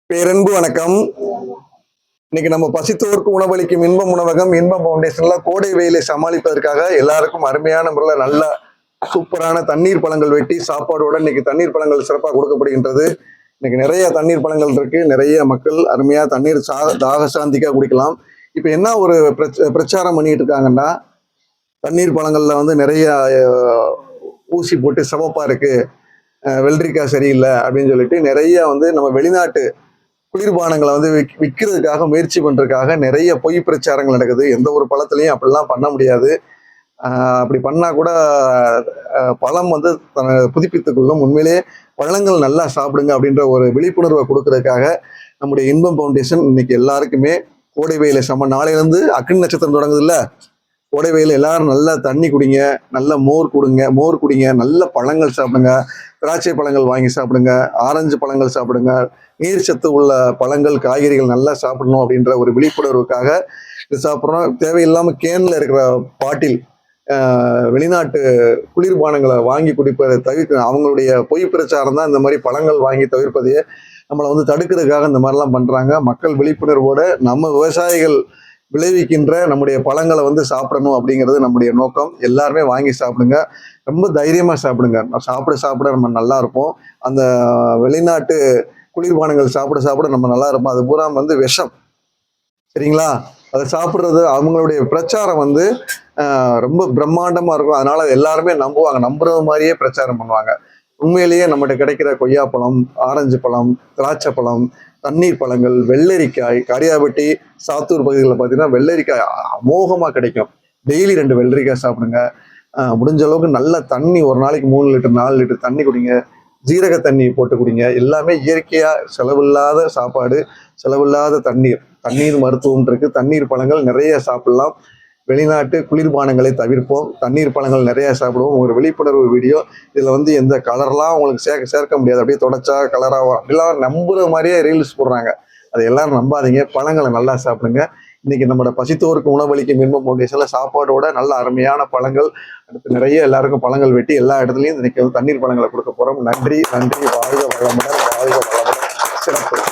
பேரன்பு வணக்கம். இன்னைக்கு நம்ம பசித்தோருக்கு உணவளிக்கும் இன்பம் உணவகம் இன்பம் பவுண்டேஷன்ல கோடை வெயிலை சமாளிப்பதற்காக எல்லாருக்கும் அருமையான முறையில் நல்ல சூப்பரான தண்ணீர் பழங்கள் வெட்டி சாப்பாடோட இன்னைக்கு தண்ணீர் பழங்கள் சிறப்பாக கொடுக்கப்படுகின்றது. இன்னைக்கு நிறைய தண்ணீர் பழங்கள் இருக்கு. நிறைய மக்கள் அருமையா தண்ணீர் தாக சாந்திக்கா குடிக்கலாம். இப்ப என்ன ஒரு பிரச்சாரம் பண்ணிட்டு இருக்காங்கன்னா, தண்ணீர் பழங்கள்ல வந்து நிறைய ஊசி போட்டு சிவப்பா இருக்கு, வெள்ளரிக்காய் சரியில்லை அப்படின்னு சொல்லிட்டு நிறைய வந்து நம்ம வெளிநாட்டு குளிர்பானங்களை வந்து விற்கிறதுக்காக முயற்சி பண்றதுக்காக நிறைய பொய் பிரச்சாரங்கள் நடக்குது. எந்த ஒரு பழத்துலையும் அப்படிலாம் பண்ண முடியாது. அப்படி பண்ணா கூட பழம் வந்து புதுப்பித்துக் கொள்ளும். உண்மையிலேயே பழங்கள் நல்லா சாப்பிடுங்க அப்படின்ற ஒரு விழிப்புணர்வை கொடுக்கறதுக்காக நம்முடைய இன்பம் ஃபவுண்டேஷன் இன்னைக்கு எல்லாருக்குமே கோடை வெயில நாளையிலேருந்து அக்னி நட்சத்திரம் தொடங்குது இல்ல, கோடை வெயில எல்லாரும் நல்லா தண்ணி குடிங்க, நல்ல மோர் குடிங்க, நல்ல பழங்கள் சாப்பிடுங்க, திராட்சை பழங்கள் வாங்கி சாப்பிடுங்க, ஆரஞ்சு பழங்கள் சாப்பிடுங்க, நீர் சத்து உள்ள பழங்கள் காய்கறிகள் நல்லா சாப்பிடணும் அப்படின்ற ஒரு விழிப்புணர்வுக்காக இது சாப்பிட்றோம். தேவையில்லாம கேன்ல இருக்கிற பாட்டில் வெளிநாட்டு குளிர்பானங்களை வாங்கி குடிப்பதை தவிர்க்க அவங்களுடைய பொய் பிரச்சாரம் தான் இந்த மாதிரி பழங்கள் வாங்கி தவிர்ப்பதையே நம்மளை வந்து தடுக்கிறதுக்காக இந்த மாதிரிலாம் பண்றாங்க. மக்கள் விழிப்புணர்வோட நம்ம விவசாயிகள் விளைவிக்கின்ற நம்முடைய பழங்களை வந்து சாப்பிடணும் அப்படிங்கிறது நம்முடைய நோக்கம். எல்லாருமே வாங்கி சாப்பிடுங்க, ரொம்ப தைரியமா சாப்பிடுங்க. சாப்பிட நம்ம நல்லா இருப்போம். அந்த வெளிநாட்டு குளிர்பானங்கள் சாப்பிட நம்ம நல்லா இருப்போம். அது பூரா வந்து விஷம், சரிங்களா? அதை சாப்பிட்றது அவங்களுடைய பிரச்சாரம் வந்து ரொம்ப பிரம்மாண்டமா இருக்கும். அதனால எல்லாருமே நம்புவாங்க, நம்புறது மாதிரியே பிரச்சாரம் பண்ணுவாங்க. உண்மையிலேயே நம்மகிட்ட கிடைக்கிற கொய்யாப்பழம், ஆரஞ்சு பழம், திராட்சை பழம், தண்ணீர் பழங்கள், வெள்ளரிக்காய், காரியாபட்டி, சாத்தூர் பகுதிகளில் பார்த்தீங்கன்னா வெள்ளரிக்காய் அமோகமாக கிடைக்கும். டெய்லி 2 வெள்ளரிக்காய் சாப்பிடுங்க. முடிஞ்ச அளவுக்கு நல்ல தண்ணி, ஒரு நாளைக்கு 3 லிட்டர் 4 லிட்டர் தண்ணி குடிங்க. ஜீரக தண்ணி போட்டு குடிங்க. எல்லாமே இயற்கையா, செலவில்லாத சாப்பாடு, செலவில்லாத தண்ணீர் மருத்துவம் இருக்கு. தண்ணீர் பழங்கள் நிறைய சாப்பிடலாம். வெளிநாட்டு குளிர்பானங்களை தவிர்ப்போம். தண்ணீர் பழங்கள் நிறைய சாப்பிடுவோம். ஒரு விழிப்புணர்வு வீடியோ. இதுல வந்து எந்த கலர்லாம் உங்களுக்கு சேர்க்க முடியாது. அப்படியே தொடச்சா கலராகும் அப்படிலாம் நம்புற மாதிரியே ரீல்ஸ் போடுறாங்க. அதை எல்லாரும் நம்பாதீங்க. பழங்களை நல்லா சாப்பிடுங்க. இன்னைக்கு நம்மளோட பசித்தோருக்கு உணவளிக்கும் இன்பம் ஃபவுண்டேஷன்ல சாப்பாடோட நல்ல அருமையான பழங்கள், அடுத்து நிறைய எல்லாருக்கும் பழங்கள் வெட்டி எல்லா இடத்துலையும் இன்னைக்கு தண்ணீர் பழங்களை கொடுக்க போறோம். நன்றி. வாழ்க வளமுடன், வாழ்க வளமுடன். சிறப்பு.